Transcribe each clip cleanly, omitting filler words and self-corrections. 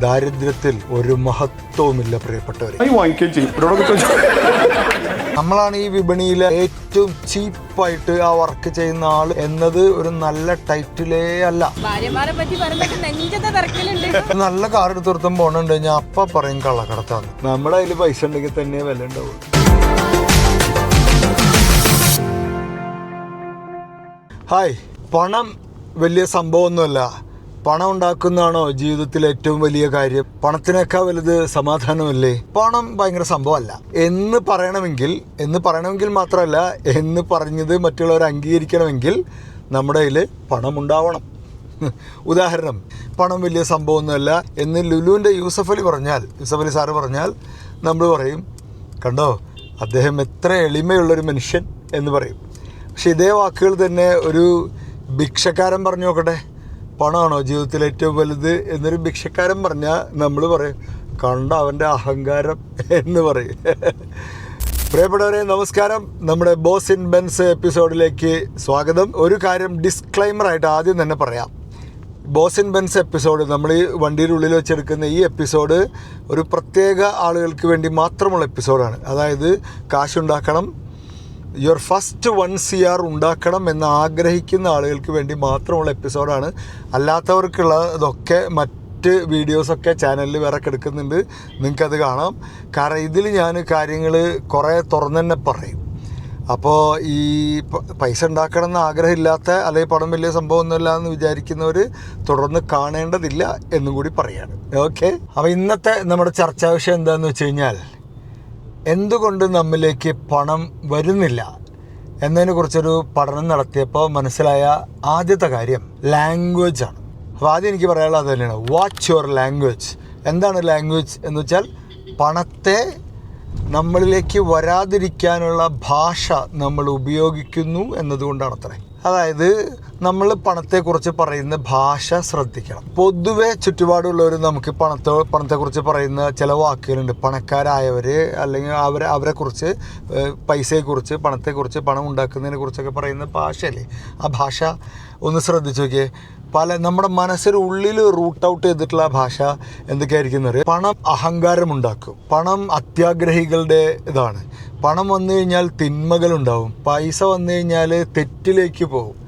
ദാരിദ്ര്യത്തിൽ ഒരു മഹത്വവുമില്ല പ്രിയപ്പെട്ടവരെ. നമ്മളാണ് ഈ വിപണിയിലെ ഏറ്റവും ചീപ്പായിട്ട് ആ വർക്ക് ചെയ്യുന്ന ആൾ എന്നത് ഒരു നല്ല ടൈറ്റിലേ അല്ല. നല്ല കാർ എടുത്ത് നിർത്തും പോണുണ്ട് ഞാൻ അപ്പ പറയും കള്ളക്കടത്താണ്. നമ്മുടെ അതിൽ പൈസ ഉണ്ടെങ്കിൽ തന്നെ വില ഉണ്ടാവും. ഹായ്, പണം വലിയ സംഭവമൊന്നുമല്ല. പണം ഉണ്ടാക്കുന്നതാണോ ജീവിതത്തിൽ ഏറ്റവും വലിയ കാര്യം? പണത്തിനേക്കാൾ വലുത് സമാധാനമല്ലേ? പണം ഭയങ്കര സംഭവമല്ല എന്ന് പറയണമെങ്കിൽ മാത്രമല്ല, എന്ന് പറഞ്ഞത് മറ്റുള്ളവർ അംഗീകരിക്കണമെങ്കിൽ നമ്മുടെ കയ്യിൽ പണം ഉണ്ടാവണം. ഉദാഹരണം, പണം വലിയ സംഭവമൊന്നുമല്ല എന്ന് ലുലുവിൻ്റെ യൂസഫ് അലി സാറ് പറഞ്ഞാൽ നമ്മൾ പറയും, കണ്ടോ അദ്ദേഹം എത്ര എളിമയുള്ളൊരു മനുഷ്യൻ എന്ന് പറയും. പക്ഷെ ഇതേ വാക്കുകൾ തന്നെ ഒരു ഭിക്ഷക്കാരൻ പറഞ്ഞു നോക്കട്ടെ, പണമാണോ ജീവിതത്തിൽ ഏറ്റവും വലുത് എന്നൊരു ഭിക്ഷക്കാരൻ പറഞ്ഞാൽ നമ്മൾ പറയും, കണ്ട അവൻ്റെ അഹങ്കാരം എന്ന് പറയും. പ്രിയപ്പെട്ടവരെ നമസ്കാരം, നമ്മുടെ ബോസ് ഇൻ ബെൻസ് എപ്പിസോഡിലേക്ക് സ്വാഗതം. ഒരു കാര്യം ഡിസ്ക്ലൈമറായിട്ട് ആദ്യം തന്നെ പറയാം. ബോസ് ഇൻ ബെൻസ് എപ്പിസോഡ്, നമ്മൾ ഈ വണ്ടിയുടെ ഉള്ളിൽ വെച്ചെടുക്കുന്ന ഈ എപ്പിസോഡ് ഒരു പ്രത്യേക ആളുകൾക്ക് വേണ്ടി മാത്രമുള്ള എപ്പിസോഡാണ്. അതായത് കാശുണ്ടാക്കണം, യുവർ ഫസ്റ്റ് 1 CR ഉണ്ടാക്കണം എന്ന് ആഗ്രഹിക്കുന്ന ആളുകൾക്ക് വേണ്ടി മാത്രമുള്ള എപ്പിസോഡാണ്. അല്ലാത്തവർക്കുള്ള ഇതൊക്കെ മറ്റ് വീഡിയോസൊക്കെ ചാനലിൽ വേറെ കിടക്കുന്നുണ്ട്, നിങ്ങൾക്കത് കാണാം. കാരണം ഇതിൽ ഞാൻ കാര്യങ്ങൾ കുറേ തുറന്നു തന്നെ പറയും. അപ്പോൾ ഈ പൈസ ഉണ്ടാക്കണം എന്ന് ആഗ്രഹമില്ലാത്ത, അല്ലെങ്കിൽ പണം വലിയ സംഭവമൊന്നുമില്ല എന്ന് വിചാരിക്കുന്നവർ തുടർന്ന് കാണേണ്ടതില്ല എന്നും കൂടി പറയാണ്. ഓക്കെ, അപ്പോൾ ഇന്നത്തെ നമ്മുടെ ചർച്ചാ വിഷയം എന്താണെന്ന് വെച്ച് കഴിഞ്ഞാൽ, എന്തുകൊണ്ട് നമ്മിലേക്ക് പണം വരുന്നില്ല എന്നതിനെക്കുറിച്ചൊരു പഠനം നടത്തിയപ്പോൾ മനസ്സിലായ ആദ്യത്തെ കാര്യം ലാംഗ്വേജ് ആണ്. അപ്പോൾ ആദ്യം എനിക്ക് പറയാനുള്ളത് അത് തന്നെയാണ്, വാച്ച് യുവർ ലാംഗ്വേജ്. എന്താണ് ലാംഗ്വേജ് എന്ന് വെച്ചാൽ, പണത്തെ നമ്മളിലേക്ക് വരാതിരിക്കാനുള്ള ഭാഷ നമ്മൾ ഉപയോഗിക്കുന്നു എന്നതുകൊണ്ടാണ് അത്രേ. അതായത് നമ്മൾ പണത്തെക്കുറിച്ച് പറയുന്ന ഭാഷ ശ്രദ്ധിക്കണം. പൊതുവെ ചുറ്റുപാടുള്ളവർ നമുക്ക് പണത്തെക്കുറിച്ച് പറയുന്ന ചില വാക്കുകളുണ്ട്. പണക്കാരായവർ അല്ലെങ്കിൽ അവരെക്കുറിച്ച്, പൈസയെക്കുറിച്ച്, പണത്തെക്കുറിച്ച്, പണം ഉണ്ടാക്കുന്നതിനെ കുറിച്ചൊക്കെ പറയുന്ന ഭാഷയല്ലേ, ആ ഭാഷ ഒന്ന് ശ്രദ്ധിച്ച് നോക്കിയേ. നമ്മുടെ മനസ്സിനുള്ളിൽ റൂട്ട് ഔട്ട് ചെയ്തിട്ടുള്ള ഭാഷ എന്തൊക്കെയായിരിക്കും അറിയാം. പണം അഹങ്കാരമുണ്ടാക്കും, പണം അത്യാഗ്രഹികളുടെ ഇതാണ്, പണം വന്നു കഴിഞ്ഞാൽ തിന്മകളുണ്ടാവും, പൈസ വന്നു കഴിഞ്ഞാൽ തെറ്റിലേക്ക് പോകും.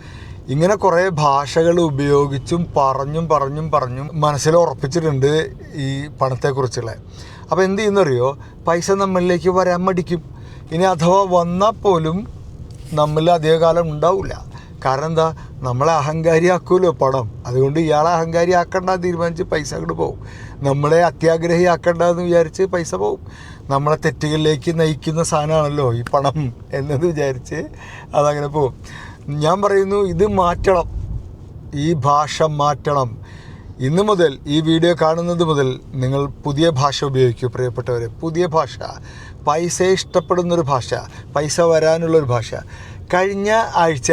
ഇങ്ങനെ കുറേ ഭാഷകൾ ഉപയോഗിച്ചും പറഞ്ഞും മനസ്സിൽ ഉറപ്പിച്ചിട്ടുണ്ട് ഈ പണത്തെക്കുറിച്ചുള്ള. അപ്പോൾ എന്ത് ചെയ്യുന്നറിയോ, പൈസ നമ്മളിലേക്ക് വരാൻ മടിക്കും. ഇനി അഥവാ വന്നാൽ പോലും നമ്മളിൽ അധികകാലം ഉണ്ടാവില്ല. കാരണം എന്താ, നമ്മളെ അഹങ്കാരിയാക്കുമല്ലോ പണം. അതുകൊണ്ട് ഇയാളെ അഹങ്കാരിയാക്കണ്ട തീരുമാനിച്ച് പൈസ അങ്ങോട്ട് പോകും. നമ്മളെ അത്യാഗ്രഹിയാക്കണ്ടെന്ന് വിചാരിച്ച് പൈസ പോകും. നമ്മളെ തെറ്റുകളിലേക്ക് നയിക്കുന്ന സാധനമാണല്ലോ ഈ പണം എന്നത് വിചാരിച്ച് അതങ്ങനെ പോകും. ഞാൻ പറയുന്നു, ഇത് മാറ്റണം, ഈ ഭാഷ മാറ്റണം. ഇന്ന് മുതൽ, ഈ വീഡിയോ കാണുന്നത് മുതൽ നിങ്ങൾ പുതിയ ഭാഷ ഉപയോഗിക്കൂ പ്രിയപ്പെട്ടവരെ. പുതിയ ഭാഷ, പൈസയെ ഇഷ്ടപ്പെടുന്നൊരു ഭാഷ, പൈസ വരാനുള്ളൊരു ഭാഷ. കഴിഞ്ഞ ആഴ്ച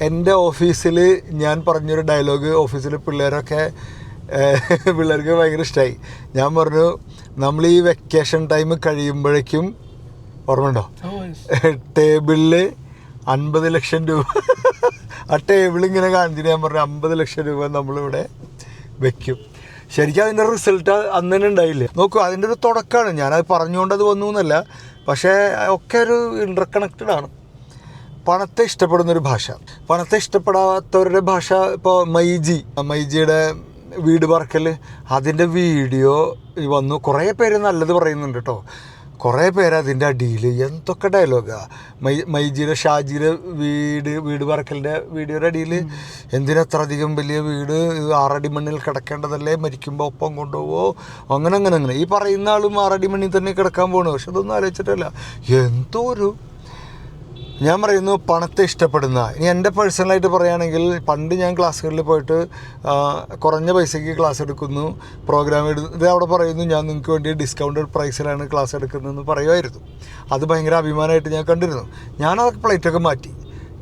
എൻ്റെ ഓഫീസിൽ ഞാൻ പറഞ്ഞൊരു ഡയലോഗ് ഓഫീസിൽ പിള്ളേർക്ക് ഭയങ്കര ഇഷ്ടമായി. ഞാൻ പറഞ്ഞു, നമ്മൾ ഈ വെക്കേഷൻ ടൈം കഴിയുമ്പോഴേക്കും, ഓർമ്മയുണ്ടോ, ടേബിളിൽ 50 ലക്ഷം രൂപ, ആ ടേബിളിങ്ങനെ കാണിച്ചിട്ട് ഞാൻ പറഞ്ഞു 50 ലക്ഷം രൂപ നമ്മളിവിടെ വെക്കും. ശരിക്കും അതിൻ്റെ റിസൾട്ട് അന്ന് തന്നെ ഉണ്ടായില്ലേ. നോക്കൂ, അതിൻ്റെ ഒരു തുടക്കമാണ്. ഞാനത് പറഞ്ഞുകൊണ്ട് അത് വന്നു എന്നല്ല, പക്ഷേ ഒക്കെ ഒരു ഇൻ്റർകണക്റ്റഡ് ആണ്. പണത്തെ ഇഷ്ടപ്പെടുന്നൊരു ഭാഷ, പണത്തെ ഇഷ്ടപ്പെടാത്തവരുടെ ഭാഷ. ഇപ്പോൾ മൈജിയുടെ വീട് പറക്കൽ, അതിൻ്റെ വീഡിയോ വന്നു. കുറേ പേര് നല്ലത് പറയുന്നുണ്ട് കേട്ടോ, കുറേ പേര് അതിൻ്റെ അടിയിൽ എന്തൊക്കെ ഡയലോഗാണ്. മൈജിയുടെ ഷാജിയുടെ വീട് പറക്കലിൻ്റെ വീഡിയോയുടെ അടിയിൽ, എന്തിനത്ര അധികം വലിയ വീട്, 6 അടി മണ്ണിൽ കിടക്കേണ്ടതല്ലേ, മരിക്കുമ്പോൾ ഒപ്പം കൊണ്ടുപോവോ, അങ്ങനെ. ഈ പറയുന്ന ആളും 6 അടി മണ്ണിൽ തന്നെ കിടക്കാൻ പോകണം. പക്ഷെ അതൊന്നും ആലോചിച്ചിട്ടല്ല. എന്തോ ഒരു, ഞാൻ പറയുന്നു, പണത്തെ ഇഷ്ടപ്പെടുന്ന. ഇനി എൻ്റെ പേഴ്സണലായിട്ട് പറയുകയാണെങ്കിൽ, പണ്ട് ഞാൻ ക്ലാസ്സുകളിൽ പോയിട്ട് കുറഞ്ഞ പൈസയ്ക്ക് ക്ലാസ് എടുക്കുന്നു, പ്രോഗ്രാം ഇത് അവിടെ പറയുന്നു, ഞാൻ നിങ്ങൾക്ക് വേണ്ടി ഡിസ്കൗണ്ടഡ് പ്രൈസിലാണ് ക്ലാസ് എടുക്കുന്നതെന്ന് പറയുമായിരുന്നു. അത് ഭയങ്കര അഭിമാനമായിട്ട് ഞാൻ കണ്ടിരുന്നു. ഞാനതൊക്കെ പ്ലേറ്റൊക്കെ മാറ്റി.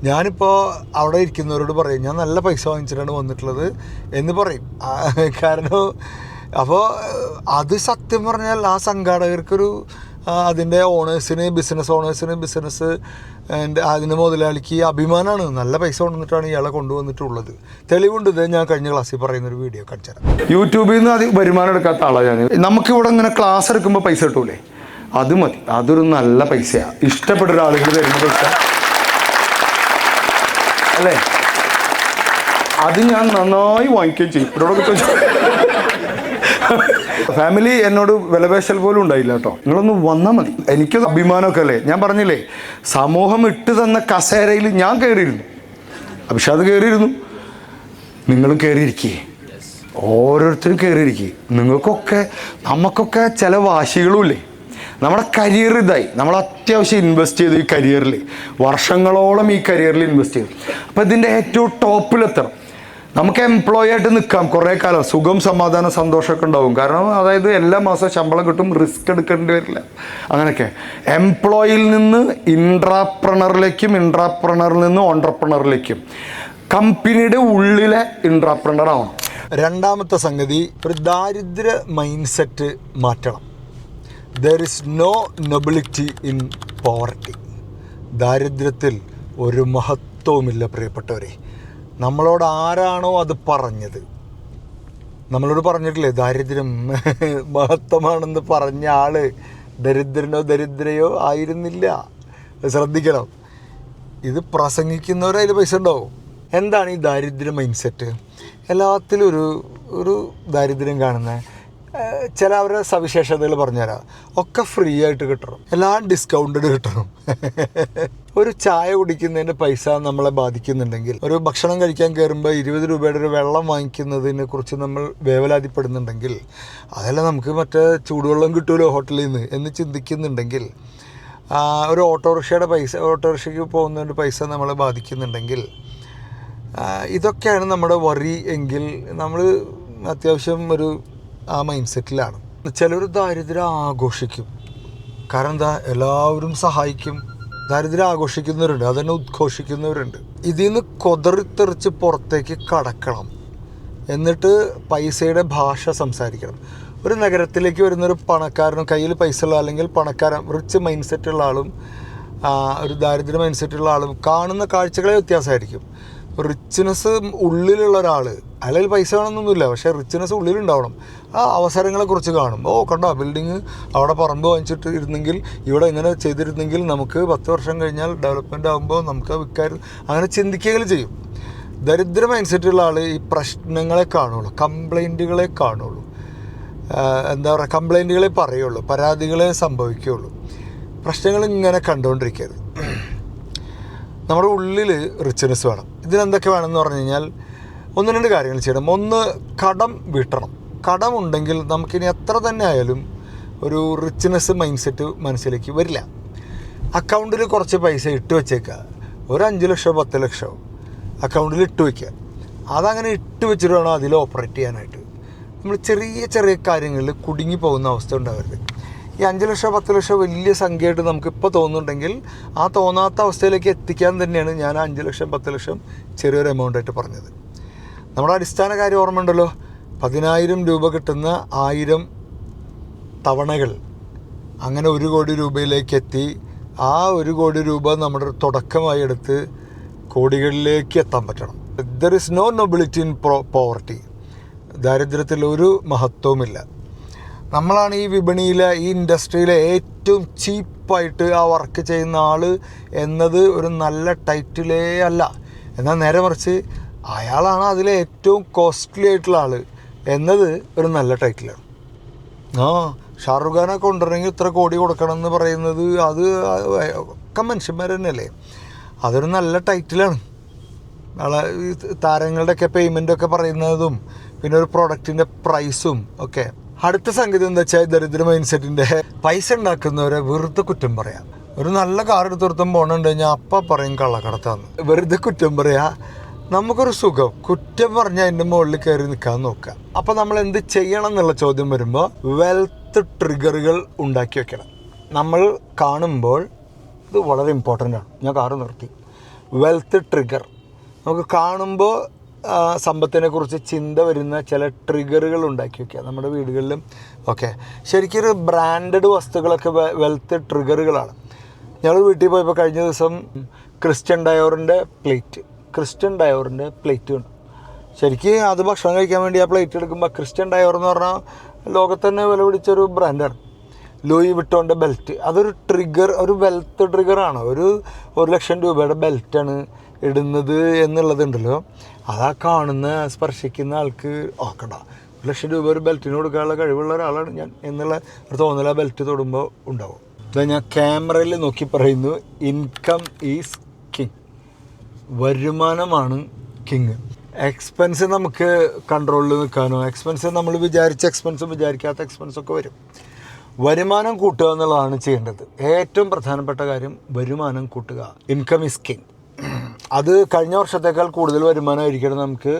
ഞാനിപ്പോൾ അവിടെ ഇരിക്കുന്നവരോട് പറയും, ഞാൻ നല്ല പൈസ വാങ്ങിച്ചിട്ടാണ് വന്നിട്ടുള്ളത് എന്ന് പറയും. കാരണം അപ്പോൾ അത് സത്യം പറഞ്ഞാൽ ആ സംഘാടകർക്കൊരു അതിൻ്റെ ബിസിനസ് ഓണേഴ്സിന് അതിന് മുതലാളിക്ക് അഭിമാനമാണ്. നല്ല പൈസ കൊണ്ടുവന്നിട്ടാണ് ഇയാളെ കൊണ്ടുവന്നിട്ടുള്ളത്. തെളിവുണ്ട്. ഇത് ഞാൻ കഴിഞ്ഞ ക്ലാസ്സിൽ പറയുന്നൊരു വീഡിയോ കാണിച്ചു തരാം. യൂട്യൂബിൽ നിന്ന് അത് വരുമാനം എടുക്കാത്ത ആളാണ് ഞാൻ. നമുക്കിവിടെ ഇങ്ങനെ ക്ലാസ് എടുക്കുമ്പോൾ പൈസ കിട്ടൂലേ, അത് മതി. അതൊരു നല്ല പൈസയാണ്. ഇഷ്ടപ്പെട്ട ഒരാളുകൾ തരുന്ന പൈസ അല്ലേ, അത് ഞാൻ നന്നായി വാങ്ങിക്കുകയും ചെയ്യും. ഫാമിലി എന്നോട് വിലപേശൽ പോലും ഉണ്ടായില്ല കേട്ടോ. നിങ്ങളൊന്ന് വന്നാൽ മതി. എനിക്ക് അഭിമാനമൊക്കെ അല്ലേ. ഞാൻ പറഞ്ഞില്ലേ, സമൂഹം ഇട്ട് തന്ന കസേരയിൽ ഞാൻ കയറിയിരുന്നു, അഭിഷാദ് കയറിയിരുന്നു, നിങ്ങളും കയറിയിരിക്കേ, ഓരോരുത്തരും കയറിയിരിക്കുക. നമുക്കൊക്കെ ചില വാശികളും ഇല്ലേ. നമ്മുടെ കരിയർ ഇതായി, നമ്മൾ അത്യാവശ്യം ഇൻവെസ്റ്റ് ചെയ്തു ഈ കരിയറിൽ, വർഷങ്ങളോളം ഈ കരിയറിൽ ഇൻവെസ്റ്റ് ചെയ്തു. അപ്പോൾ ഇതിൻ്റെ ഏറ്റവും ടോപ്പിലെത്തണം. നമുക്ക് എംപ്ലോയി ആയിട്ട് നിൽക്കാം കുറേ കാലം, സുഖം സമാധാനം സന്തോഷമൊക്കെ ഉണ്ടാവും. കാരണം അതായത് എല്ലാ മാസവും ശമ്പളം കിട്ടും, റിസ്ക് എടുക്കേണ്ടി വരില്ല, അങ്ങനെയൊക്കെ. എംപ്ലോയിയിൽ നിന്ന് ഇൻട്രാപ്രണറിലേക്കും, ഇൻട്രാപ്രണറിൽ നിന്ന് ഓൺട്രപ്രണറിലേക്കും, കമ്പനിയുടെ ഉള്ളിലെ ഇൻട്രാപ്രണർ ആവണം. രണ്ടാമത്തെ സംഗതി, ഒരു ദാരിദ്ര്യ മൈൻഡ് സെറ്റ് മാറ്റണം. There is no nobility in poverty. ദാരിദ്ര്യത്തിൽ ഒരു മഹത്വവുമില്ല പ്രിയപ്പെട്ടവരെ. നമ്മളോട് ആരാണോ അത് പറഞ്ഞത്, നമ്മളോട് പറഞ്ഞിട്ടില്ലേ ദാരിദ്ര്യം മഹത്വമാണെന്ന് പറഞ്ഞ ആള് ദരിദ്രയോ ആയിരുന്നില്ല. ശ്രദ്ധിക്കണം. ഇത് പ്രസംഗിക്കുന്നവർ അതിൽ പൈസ ഉണ്ടാവും. എന്താണ് ഈ ദാരിദ്ര്യ മൈൻഡ് സെറ്റ്? എല്ലാത്തിലും ഒരു ദാരിദ്ര്യം കാണുന്ന ചില അവരുടെ സവിശേഷതകൾ പറഞ്ഞുതരാം. ഒക്കെ ഫ്രീ ആയിട്ട് കിട്ടണം, എല്ലാം ഡിസ്കൗണ്ടഡ് കിട്ടണം. ഒരു ചായ കുടിക്കുന്നതിൻ്റെ പൈസ നമ്മളെ ബാധിക്കുന്നുണ്ടെങ്കിൽ, ഒരു ഭക്ഷണം കഴിക്കാൻ കയറുമ്പോൾ 20 രൂപയുടെ ഒരു വെള്ളം വാങ്ങിക്കുന്നതിനെ കുറിച്ച് നമ്മൾ വേവലാതിപ്പെടുന്നുണ്ടെങ്കിൽ, അതെല്ലാം നമുക്ക് മറ്റേ ചൂടുവെള്ളം കിട്ടുമല്ലോ ഹോട്ടലിൽ നിന്ന് എന്ന് ചിന്തിക്കുന്നുണ്ടെങ്കിൽ, ഒരു ഓട്ടോറിക്ഷയ്ക്ക് പോകുന്നതിൻ്റെ പൈസ നമ്മളെ ബാധിക്കുന്നുണ്ടെങ്കിൽ, ഇതൊക്കെയാണ് നമ്മുടെ വറി എങ്കിൽ നമ്മൾ അത്യാവശ്യം ഒരു ആ മൈൻഡ് സെറ്റിലാണ്. ചിലർ ദാരിദ്ര്യം ആഘോഷിക്കും. കാരണം എന്താ, എല്ലാവരും സഹായിക്കും. ദാരിദ്ര്യം ആഘോഷിക്കുന്നവരുണ്ട്, അതന്നെ ഉദ്ഘോഷിക്കുന്നവരുണ്ട്. ഇതിൽ നിന്ന് കൊതറിത്തെറിച്ച് പുറത്തേക്ക് കടക്കണം. എന്നിട്ട് പൈസയുടെ ഭാഷ സംസാരിക്കണം. ഒരു നഗരത്തിലേക്ക് വരുന്നൊരു പണക്കാരനും കയ്യിൽ പൈസ ഉള്ള, അല്ലെങ്കിൽ പണക്കാരൻ റിച്ച് മൈൻഡ് സെറ്റുള്ള ആളും ഒരു ദാരിദ്ര്യ മൈൻഡ് സെറ്റുള്ള ആളും കാണുന്ന കാഴ്ചകളെ വ്യത്യാസമായിരിക്കും. റിച്ച്നെസ് ഉള്ളിലുള്ള ഒരാൾ, അല്ലെങ്കിൽ പൈസ വേണമെന്നൊന്നുമില്ല, പക്ഷേ റിച്ച്നെസ് ഉള്ളിലുണ്ടാവണം. ആ അവസരങ്ങളെക്കുറിച്ച് കാണും. കണ്ടോ, ബിൽഡിങ് അവിടെ പറമ്പ് വാങ്ങിച്ചിട്ട് ഇരുന്നെങ്കിൽ, ഇവിടെ ഇങ്ങനെ ചെയ്തിരുന്നെങ്കിൽ നമുക്ക് 10 വർഷം കഴിഞ്ഞാൽ ഡെവലപ്മെൻ്റ് ആകുമ്പോൾ നമുക്ക് വിൽക്കാറ്, അങ്ങനെ ചിന്തിക്കുകയും ചെയ്യും. ദരിദ്ര മൈൻഡ് സെറ്റുള്ള ആൾ ഈ പ്രശ്നങ്ങളെ കാണുള്ളൂ, കംപ്ലൈൻറ്റുകളെ കാണുള്ളൂ, എന്താ പറയുക, കംപ്ലൈൻറ്റുകളെ പറയുള്ളൂ, പരാതികളെ സംഭവിക്കുകയുള്ളൂ. പ്രശ്നങ്ങൾ ഇങ്ങനെ കണ്ടുകൊണ്ടിരിക്കരുത്. നമ്മുടെ ഉള്ളിൽ റിച്ച്നെസ് വേണം. ഇതിനെന്തൊക്കെ വേണമെന്ന് പറഞ്ഞു കഴിഞ്ഞാൽ 1-2 കാര്യങ്ങൾ ചെയ്യണം. ഒന്ന്, കടം വീട്ടണം. കടം ഉണ്ടെങ്കിൽ നമുക്കിനി എത്ര തന്നെ ആയാലും ഒരു റിച്ച്നെസ് മൈൻഡ് സെറ്റ് മനസ്സിലേക്ക് വരില്ല. അക്കൗണ്ടിൽ കുറച്ച് പൈസ ഇട്ട് വെച്ചേക്കുക, ഒരു 5 ലക്ഷമോ 10 ലക്ഷമോ അക്കൗണ്ടിൽ ഇട്ട് വയ്ക്കുക. അതങ്ങനെ ഇട്ട് വെച്ചിട്ട് വേണം അതിൽ ഓപ്പറേറ്റ് ചെയ്യാനായിട്ട്. നമ്മൾ ചെറിയ കാര്യങ്ങളിൽ കുടുങ്ങി പോകുന്ന അവസ്ഥ ഉണ്ടാവരുത്. ഈ 5 ലക്ഷം 10 ലക്ഷം വലിയ സംഖ്യയായിട്ട് നമുക്കിപ്പോൾ തോന്നുന്നുണ്ടെങ്കിൽ, ആ തോന്നാത്ത അവസ്ഥയിലേക്ക് എത്തിക്കാൻ തന്നെയാണ് ഞാൻ 5 ലക്ഷം 10 ലക്ഷം ചെറിയൊരു എമൗണ്ടായിട്ട് പറഞ്ഞത്. നമ്മുടെ അടിസ്ഥാന കാര്യം ഓർമ്മ ഉണ്ടല്ലോ, 10,000 രൂപ കിട്ടുന്ന 1000 തവണകൾ, അങ്ങനെ 1 കോടി രൂപയിലേക്ക് എത്തി. ആ 1 കോടി രൂപ നമ്മുടെ തുടക്കമായി എടുത്ത് കോടികളിലേക്ക് എത്താൻ പറ്റണം. There is no nobility in poverty. ദാരിദ്ര്യത്തിൽ ഒരു മഹത്വവുമില്ല. നമ്മളാണ് ഈ വിപണിയിലെ, ഈ ഇൻഡസ്ട്രിയിലെ ഏറ്റവും ചീപ്പായിട്ട് ആ വർക്ക് ചെയ്യുന്ന ആൾ എന്നത് ഒരു നല്ല ടൈറ്റിലേ അല്ല. എന്നാൽ നേരെ മറിച്ച് അയാളാണ് അതിലെ ഏറ്റവും കോസ്റ്റ്ലി ആയിട്ടുള്ള ആൾ എന്നത് ഒരു നല്ല ടൈറ്റിലാണ്. ഷാറുഖ് ഖാനൊക്കെ കൊണ്ടുവരണമെങ്കിൽ ഇത്ര കോടി കൊടുക്കണം എന്ന് പറയുന്നത്, അത് ഒക്കെ മനുഷ്യന്മാർ തന്നെയല്ലേ. അതൊരു നല്ല ടൈറ്റിലാണ്. താരങ്ങളുടെയൊക്കെ പേയ്മെൻറ്റൊക്കെ പറയുന്നതും പിന്നെ ഒരു പ്രൊഡക്റ്റിൻ്റെ പ്രൈസും ഒക്കെ. അടുത്ത സംഗതി എന്താ വെച്ചാൽ, ദരിദ്ര മൈൻഡ് സെറ്റിൻ്റെ പൈസ ഉണ്ടാക്കുന്നവരെ വെറുതെ കുറ്റം പറയാം. ഒരു നല്ല കാർ എടുത്തൊരുത്തം പോകണുണ്ട് കഴിഞ്ഞാൽ അപ്പം പറയും കള്ളക്കടത്താന്ന്. വെറുതെ കുറ്റം പറയാ. നമുക്കൊരു സുഖം കുറ്റം പറഞ്ഞാൽ അതിൻ്റെ മുകളിൽ കയറി നിൽക്കാൻ നോക്കുക. അപ്പം നമ്മൾ എന്ത് ചെയ്യണം എന്നുള്ള ചോദ്യം വരുമ്പോൾ, വെൽത്ത് ട്രിഗറുകൾ ഉണ്ടാക്കി വെക്കണം. നമ്മൾ കാണുമ്പോൾ, ഇത് വളരെ ഇമ്പോർട്ടൻ്റ് ആണ്. ഞാൻ കാറ് നിർത്തി. വെൽത്ത് ട്രിഗർ നമുക്ക് കാണുമ്പോൾ സമ്പത്തിനെ കുറിച്ച് ചിന്ത വരുന്ന ചില ട്രിഗറുകൾ ഉണ്ടാക്കി വയ്ക്കുക നമ്മുടെ വീടുകളിലും ഒക്കെ. ശരിക്കും ഒരു ബ്രാൻഡഡ് വസ്തുക്കളൊക്കെ വെൽത്ത് ട്രിഗറുകളാണ്. ഞങ്ങൾ വീട്ടിൽ പോയപ്പോൾ കഴിഞ്ഞ ദിവസം ക്രിസ്ത്യൻ ഡയോറിൻ്റെ പ്ലേറ്റ് കണ്ടു. ശരിക്കും അത് ഭക്ഷണം കഴിക്കാൻ വേണ്ടി ആ പ്ലേറ്റ് എടുക്കുമ്പോൾ ക്രിസ്ത്യൻ ഡയോർ എന്ന് പറഞ്ഞാൽ ലോകത്ത് തന്നെ വില പിടിച്ചൊരു ബ്രാൻഡാണ്. ലൂയി വിട്ടോൻ്റെ ബെൽറ്റ്, അതൊരു ട്രിഗർ, ഒരു വെൽത്ത് ട്രിഗറാണ്. ഒരു 1,00,000 രൂപയുടെ ബെൽറ്റാണ് ഇടുന്നത് എന്നുള്ളതുണ്ടല്ലോ. അതാ കാണുന്ന സ്പർശിക്കുന്ന ആൾക്ക് ഓക്കണ്ട 1,00,000 രൂപ ഒരു ബെൽറ്റിന് കൊടുക്കാനുള്ള കഴിവുള്ള ഒരാളാണ് ഞാൻ എന്നുള്ള ഒരു തോന്നൽ ആ ബെൽറ്റ് തൊടുമ്പോൾ ഉണ്ടാവും. ഞാൻ ക്യാമറയിൽ നോക്കി പറയുന്നു, ഇൻകം ഈസ് കിങ്. വരുമാനമാണ് കിങ്. എക്സ്പെൻസ് നമുക്ക് കൺട്രോളിൽ നിൽക്കാനോ, എക്സ്പെൻസ് നമ്മൾ വിചാരിച്ച എക്സ്പെൻസും വിചാരിക്കാത്ത എക്സ്പെൻസൊക്കെ വരും. വരുമാനം കൂട്ടുക എന്നുള്ളതാണ് ചെയ്യേണ്ടത്. ഏറ്റവും പ്രധാനപ്പെട്ട കാര്യം വരുമാനം കൂട്ടുക. Income is king. അത് കഴിഞ്ഞ വർഷത്തേക്കാൾ കൂടുതൽ വരുമാനമായിരിക്കണം നമുക്ക്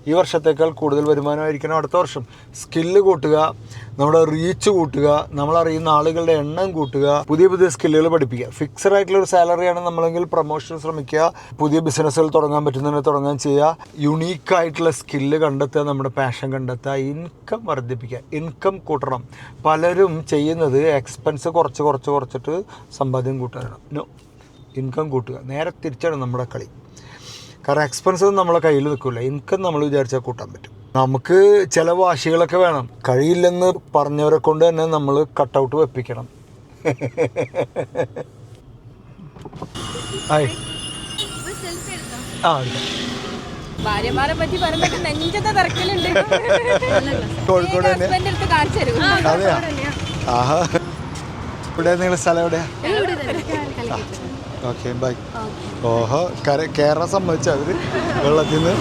ഈ വർഷത്തേക്കാൾ കൂടുതൽ വരുമാനമായിരിക്കണം അടുത്ത വർഷം. സ്കില്ല് കൂട്ടുക, നമ്മുടെ റീച്ച് കൂട്ടുക, നമ്മളറിയുന്ന ആളുകളുടെ എണ്ണം കൂട്ടുക, പുതിയ പുതിയ സ്കില്ലുകൾ പഠിപ്പിക്കുക. ഫിക്സഡ് ആയിട്ടുള്ളൊരു സാലറിയാണ് നമ്മളെങ്കിൽ പ്രൊമോഷൻ ശ്രമിക്കുക, പുതിയ ബിസിനസ്സുകൾ തുടങ്ങാൻ പറ്റുന്നതിനെ തുടങ്ങാൻ ചെയ്യുക, യുണീക്കായിട്ടുള്ള സ്കില്ല് കണ്ടെത്തുക, നമ്മുടെ പാഷൻ കണ്ടെത്തുക, ഇൻകം വർദ്ധിപ്പിക്കുക, ഇൻകം കൂട്ടണം. പലരും ചെയ്യുന്നത് എക്സ്പെൻസ് കുറച്ചിട്ട് സമ്പാദ്യം കൂട്ടാനാണ്. നോ, ഇൻകം കൂട്ടുക. നേരെ തിരിച്ചാണ് നമ്മുടെ കളി. കാരണം എക്സ്പെൻസ് ഒന്നും നമ്മളെ കയ്യിൽ നിൽക്കില്ല, ഇൻകം നമ്മൾ വിചാരിച്ചാൽ കൂട്ടാൻ പറ്റും. നമുക്ക് ചില വാശികളൊക്കെ വേണം. കഴിയില്ലെന്ന് പറഞ്ഞവരെ കൊണ്ട് തന്നെ നമ്മൾ കട്ടൗട്ട് വെപ്പിക്കണം. ഹായ്, ഭാര്യമാരെ പറ്റി പറയുമ്പോൾ നെഞ്ചത്തെ തിരക്കലുണ്ട്. കോഴിക്കോട് തന്നെ. അതെയാ? ആഹാ, ഇവിടെ നിങ്ങളുടെ സ്ഥലം എവിടെയാ? Okay, bye. ഓഹോ, കേരളം സമ്മതിച്ച അവർ വെള്ളത്തിൽ നിന്ന്.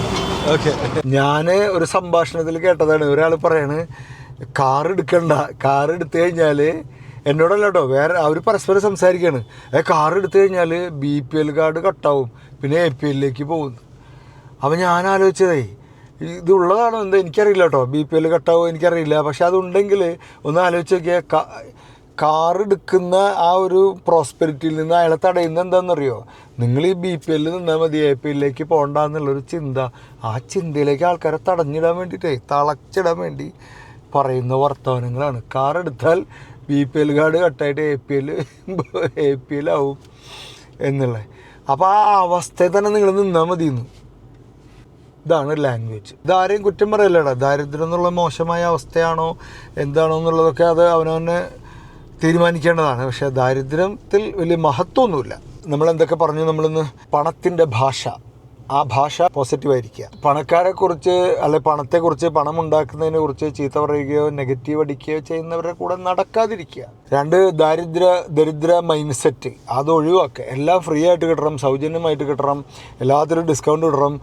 ഓക്കെ, ഞാൻ ഒരു സംഭാഷണത്തിൽ കേട്ടതാണ്. ഒരാൾ പറയാണ്, കാർ എടുത്ത് കഴിഞ്ഞാൽ, എന്നോടല്ല കേട്ടോ, വേറെ അവർ പരസ്പരം സംസാരിക്കുകയാണ്. കാർ എടുത്തു കഴിഞ്ഞാൽ BPL കാർഡ് കട്ടാവും, പിന്നെ APLലേക്ക് പോകുന്നു. അപ്പം ഞാൻ ആലോചിച്ചതേ, ഇതുള്ളതാണോ എന്താ എനിക്കറിയില്ല കേട്ടോ. BPL കട്ടാവും എനിക്കറിയില്ല. പക്ഷെ അതുണ്ടെങ്കിൽ ഒന്ന് ആലോചിച്ച് നോക്കിയാൽ കാർ എടുക്കുന്ന ആ ഒരു പ്രോസ്പെരിറ്റിയിൽ നിന്ന് അയാളെ തടയുന്നത് എന്താണെന്നറിയോ? നിങ്ങൾ ഈ BPL നിന്നാൽ മതി, APLലേക്ക് പോകണ്ടെന്നുള്ളൊരു ചിന്ത. ആ ചിന്തയിലേക്ക് ആൾക്കാരെ തടഞ്ഞിടാൻ വേണ്ടിയിട്ടേ, തളച്ചിടാൻ വേണ്ടി പറയുന്ന വർത്തമാനങ്ങളാണ്. കാർ എടുത്താൽ BPL കാർഡ് കട്ടായിട്ട് APL ആവും എന്നുള്ളത്. അപ്പോൾ ആ അവസ്ഥയിൽ തന്നെ നിങ്ങൾ നിന്നാൽ മതിയെന്ന്. ഇതാണ് ലാംഗ്വേജ്. ഇതാരെയും കുറ്റം പറയല്ലടാ. ദാരിദ്ര്യം എന്നുള്ള മോശമായ അവസ്ഥയാണോ എന്താണോ എന്നുള്ളതൊക്കെ അത് അവനവനെ തീരുമാനിക്കേണ്ടതാണ്. പക്ഷേ ദാരിദ്ര്യത്തിൽ വലിയ മഹത്വമൊന്നുമില്ല. നമ്മളെന്തൊക്കെ പറഞ്ഞു, നമ്മളിന്ന് പണത്തിൻ്റെ ഭാഷ, ആ ഭാഷ പോസിറ്റീവായിരിക്കുക. പണക്കാരെക്കുറിച്ച് അല്ലെ പണത്തെക്കുറിച്ച്, പണം ഉണ്ടാക്കുന്നതിനെ കുറിച്ച് ചീത്ത പറയുകയോ നെഗറ്റീവ് അടിക്കുകയോ ചെയ്യുന്നവരുടെ കൂടെ നടക്കാതിരിക്കുക. 2, ദരിദ്ര മൈൻഡ് സെറ്റ്, അത് ഒഴിവാക്കുക. എല്ലാം ഫ്രീ ആയിട്ട് കിട്ടണം, സൗജന്യമായിട്ട് കിട്ടണം, എല്ലാത്തിലും ഡിസ്കൗണ്ട് കിട്ടണം.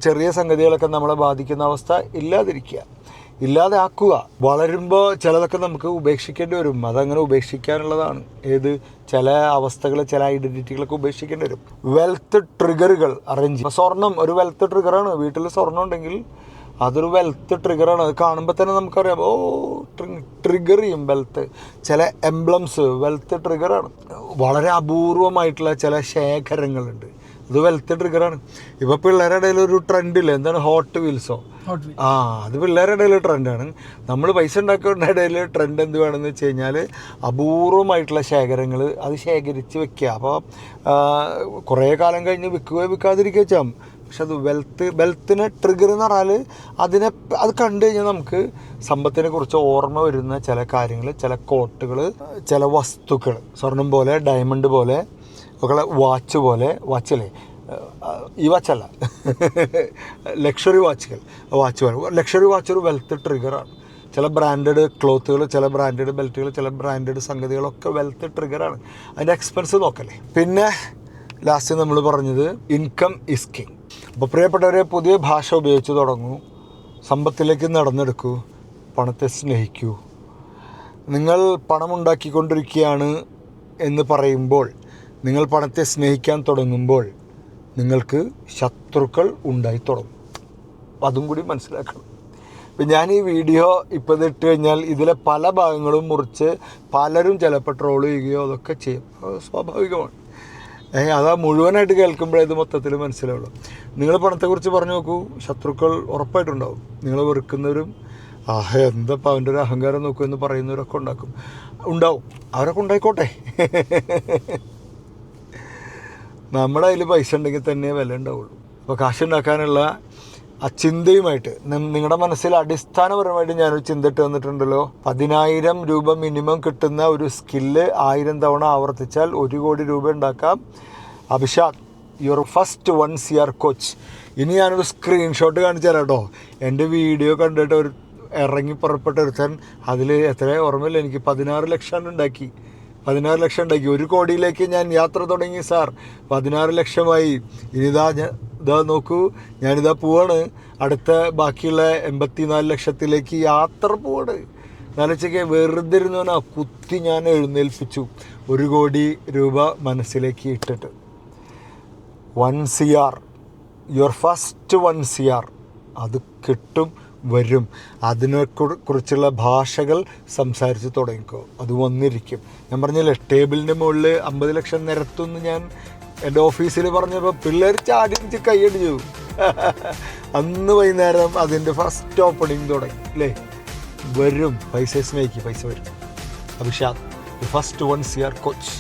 ചെറിയ സംഗതികളൊക്കെ നമ്മളെ ബാധിക്കുന്ന അവസ്ഥ ഇല്ലാതെ ആക്കുക. വളരുമ്പോൾ ചിലതൊക്കെ നമുക്ക് ഉപേക്ഷിക്കേണ്ടി വരും. അതങ്ങനെ ഉപേക്ഷിക്കാനുള്ളതാണ്. ചില അവസ്ഥകൾ, ചില ഐഡൻറ്റിറ്റികളൊക്കെ ഉപേക്ഷിക്കേണ്ടി വരും. വെൽത്ത് ട്രിഗറുകൾ അറേഞ്ച് ചെയ്യുക. സ്വർണം ഒരു വെൽത്ത് ട്രിഗറാണ്. വീട്ടിൽ സ്വർണ്ണം ഉണ്ടെങ്കിൽ അതൊരു വെൽത്ത് ട്രിഗറാണ്. അത് കാണുമ്പോൾ തന്നെ നമുക്കറിയാം, ട്രിഗർ ചെയ്യും വെൽത്ത്. ചില എംബ്ലംസ് വെൽത്ത് ട്രിഗറാണ്. വളരെ അപൂർവമായിട്ടുള്ള ചില ശേഖരങ്ങളുണ്ട്, അത് വെൽത്ത് ട്രിഗറാണ്. ഇപ്പോൾ പിള്ളേരുടെ ഇടയിൽ ഒരു ട്രെൻഡില്ല, എന്താണ് ഹോട്ട് വീൽസോ? അത് പിള്ളേരുടെ ഇടയിൽ ട്രെൻഡാണ്. നമ്മൾ പൈസ ഉണ്ടാക്കുന്നവരുടെ ഇടയിൽ ട്രെൻഡ് എന്ത് വേണമെന്ന് വെച്ച് കഴിഞ്ഞാൽ അപൂർവമായിട്ടുള്ള ശേഖരങ്ങൾ അത് ശേഖരിച്ച് വെക്കുക. അപ്പോൾ കുറേ കാലം കഴിഞ്ഞ് വിൽക്കാതിരിക്കുക വെച്ചാൽ. പക്ഷെ അത് വെൽത്തിനെ ട്രിഗർ എന്ന് പറഞ്ഞാൽ അത് കണ്ടു കഴിഞ്ഞാൽ നമുക്ക് സമ്പത്തിനെ കുറിച്ച് ഓർമ്മ വരുന്ന ചില കാര്യങ്ങൾ, ചില കോട്ടുകൾ, ചില വസ്തുക്കൾ, സ്വർണം പോലെ, ഡയമണ്ട് പോലെ ഒക്കെ, വാച്ചല്ലേ, ഈ വാച്ചല്ല, ലക്ഷറി ലക്ഷറി വാച്ച് ഒരു വെൽത്ത് ട്രിഗറാണ്. ചില ബ്രാൻഡഡ് ക്ലോത്തുകൾ, ചില ബ്രാൻഡഡ് ബെൽറ്റുകൾ, ചില ബ്രാൻഡഡ് സംഗതികളൊക്കെ വെൽത്ത് ട്രിഗറാണ്. അതിൻ്റെ എക്സ്പെൻസ് നോക്കല്ലേ. പിന്നെ ലാസ്റ്റ് നമ്മൾ പറഞ്ഞത് ഇൻകം ഈസ് കിങ്. അപ്പോൾ പ്രിയപ്പെട്ടവരെ, പുതിയ ഭാഷ ഉപയോഗിച്ച് തുടങ്ങൂ, സമ്പത്തിലേക്ക് നടന്നെടുക്കൂ, പണത്തെ സ്നേഹിക്കൂ. നിങ്ങൾ പണമുണ്ടാക്കിക്കൊണ്ടിരിക്കുകയാണ് എന്ന് പറയുമ്പോൾ, നിങ്ങൾ പണത്തെ സ്നേഹിക്കാൻ തുടങ്ങുമ്പോൾ നിങ്ങൾക്ക് ശത്രുക്കൾ ഉണ്ടായി തുടങ്ങും. അതും കൂടി മനസ്സിലാക്കണം. ഇപ്പം ഞാൻ ഈ വീഡിയോ ഇപ്പോൾ ഇട്ട് കഴിഞ്ഞാൽ ഇതിലെ പല ഭാഗങ്ങളും മുറിച്ച് പലരും ചിലപ്പോൾ ട്രോൾ ചെയ്യുകയോ അതൊക്കെ ചെയ്യും. സ്വാഭാവികമാണ്. അതാ മുഴുവനായിട്ട് കേൾക്കുമ്പോഴേ ഇത് മൊത്തത്തിൽ മനസ്സിലാവുള്ളൂ. നിങ്ങൾ പണത്തെക്കുറിച്ച് പറഞ്ഞു നോക്കൂ, ശത്രുക്കൾ ഉറപ്പായിട്ടുണ്ടാവും. നിങ്ങൾ വെറുക്കുന്നവരും എന്തപ്പോൾ അവൻ്റെ ഒരു അഹങ്കാരം നോക്കൂ എന്ന് പറയുന്നവരൊക്കെ ഉണ്ടാവും. അവരൊക്കെ ഉണ്ടായിക്കോട്ടെ. നമ്മുടെ കയ്യിൽ പൈസ ഉണ്ടെങ്കിൽ തന്നെ വില ഉണ്ടാവുള്ളൂ. അപ്പോൾ കാശുണ്ടാക്കാനുള്ള ആ ചിന്തയുമായിട്ട് നിങ്ങളുടെ മനസ്സിൽ അടിസ്ഥാനപരമായിട്ട് ഞാനൊരു ചിന്ത ഇട്ട് തന്നിട്ടുണ്ടല്ലോ. 10,000 രൂപ മിനിമം കിട്ടുന്ന ഒരു സ്കില്ല് 1000 തവണ ആവർത്തിച്ചാൽ 1 കോടി രൂപ ഉണ്ടാക്കാം. Abhishad, your first 1 CR coach. ഇനി ഞാനൊരു സ്ക്രീൻഷോട്ട് കാണിച്ചു തരാം കേട്ടോ. എൻ്റെ വീഡിയോ കണ്ടിട്ട് ഇറങ്ങി പുറപ്പെട്ട ഒരുത്തൻ അതിൽ എത്ര ഓർമ്മയില്ല എനിക്ക് 16 ലക്ഷം ഉണ്ടാക്കി. 16 ലക്ഷം ഉണ്ടാക്കി. 1 കോടിയിലേക്ക് ഞാൻ യാത്ര തുടങ്ങി സാർ. 16 ലക്ഷമായി. ഇതാ നോക്കൂ, ഞാനിതാ പോവാണ്. അടുത്ത ബാക്കിയുള്ള 84 ലക്ഷത്തിലേക്ക് യാത്ര പോവാണ്. നാലച്ചയ്ക്ക് വെറുതെ ഇരുന്നവനാ കുത്തി ഞാൻ എഴുന്നേൽപ്പിച്ചു. 1 കോടി രൂപ മനസ്സിലേക്ക് ഇട്ടിട്ട് 1 CR, യുവർ ഫസ്റ്റ് 1 CR. അത് കിട്ടും, വരും. അതിനെക്കുറിച്ചുള്ള ഭാഷകൾ സംസാരിച്ച് തുടങ്ങിക്കോ, അത് വന്നിരിക്കും. ഞാൻ പറഞ്ഞില്ലേ, ടേബിളിൻ്റെ മുകളിൽ 50 ലക്ഷം നിരത്തുമെന്ന് ഞാൻ എൻ്റെ ഓഫീസിൽ പറഞ്ഞപ്പോൾ പിള്ളേർ ചാടിച്ച് കൈയടിച്ചു. അന്ന് വൈകുന്നേരം അതിൻ്റെ ഫസ്റ്റ് ഓപ്പണിങ് തുടങ്ങി അല്ലേ. വരും, പൈസ വരും. Abhishad, first 1 CR coach.